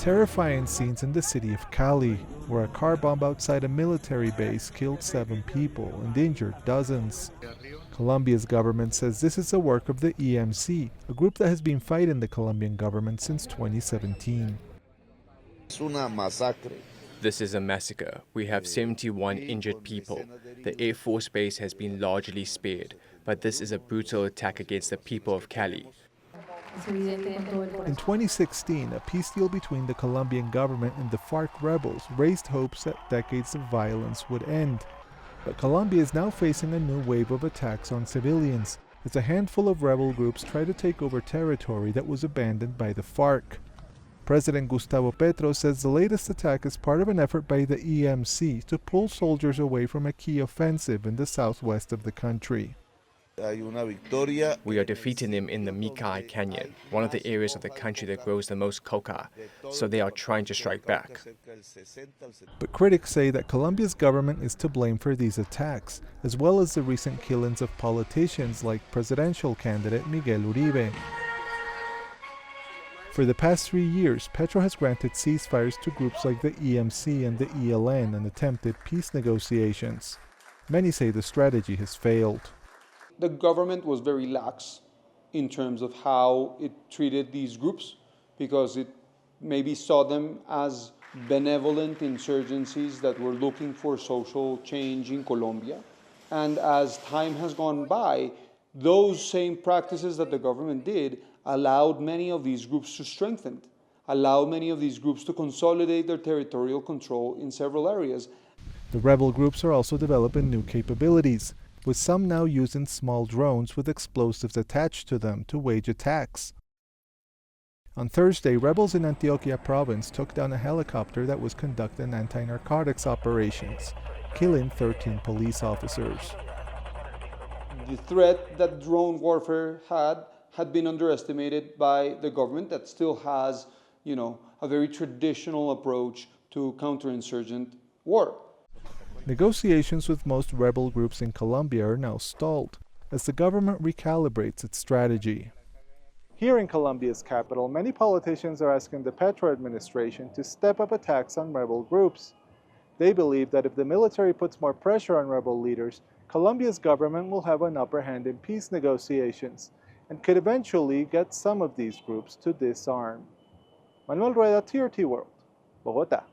Terrifying scenes in the city of Cali, where a car bomb outside a military base killed 7 people and injured dozens. Colombia's government says this is the work of the EMC, a group that has been fighting the Colombian government since 2017. This is a massacre. We have 71 injured people. The Air Force base has been largely spared, but this is a brutal attack against the people of Cali. In 2016, a peace deal between the Colombian government and the FARC rebels raised hopes that decades of violence would end. But Colombia is now facing a new wave of attacks on civilians, as a handful of rebel groups try to take over territory that was abandoned by the FARC. President Gustavo Petro says the latest attack is part of an effort by the EMC to pull soldiers away from a key offensive in the southwest of the country. We are defeating them in the Mikai Canyon, one of the areas of the country that grows the most coca, so they are trying to strike back. But critics say that Colombia's government is to blame for these attacks, as well as the recent killings of politicians like presidential candidate Miguel Uribe. For the past 3 years, Petro has granted ceasefires to groups like the EMC and the ELN and attempted peace negotiations. Many say the strategy has failed. The government was very lax in terms of how it treated these groups because it maybe saw them as benevolent insurgencies that were looking for social change in Colombia. And as time has gone by, those same practices that the government did allowed many of these groups to strengthen, allowed many of these groups to consolidate their territorial control in several areas. The rebel groups are also developing new capabilities, with some now using small drones with explosives attached to them to wage attacks. On Thursday, rebels in Antioquia province took down a helicopter that was conducting anti-narcotics operations, killing 13 police officers. The threat that drone warfare had been underestimated by the government that still has, a very traditional approach to counterinsurgent war. Negotiations with most rebel groups in Colombia are now stalled, as the government recalibrates its strategy. Here in Colombia's capital, many politicians are asking the Petro administration to step up attacks on rebel groups. They believe that if the military puts more pressure on rebel leaders, Colombia's government will have an upper hand in peace negotiations and could eventually get some of these groups to disarm. Manuel Rueda, TRT World, Bogotá.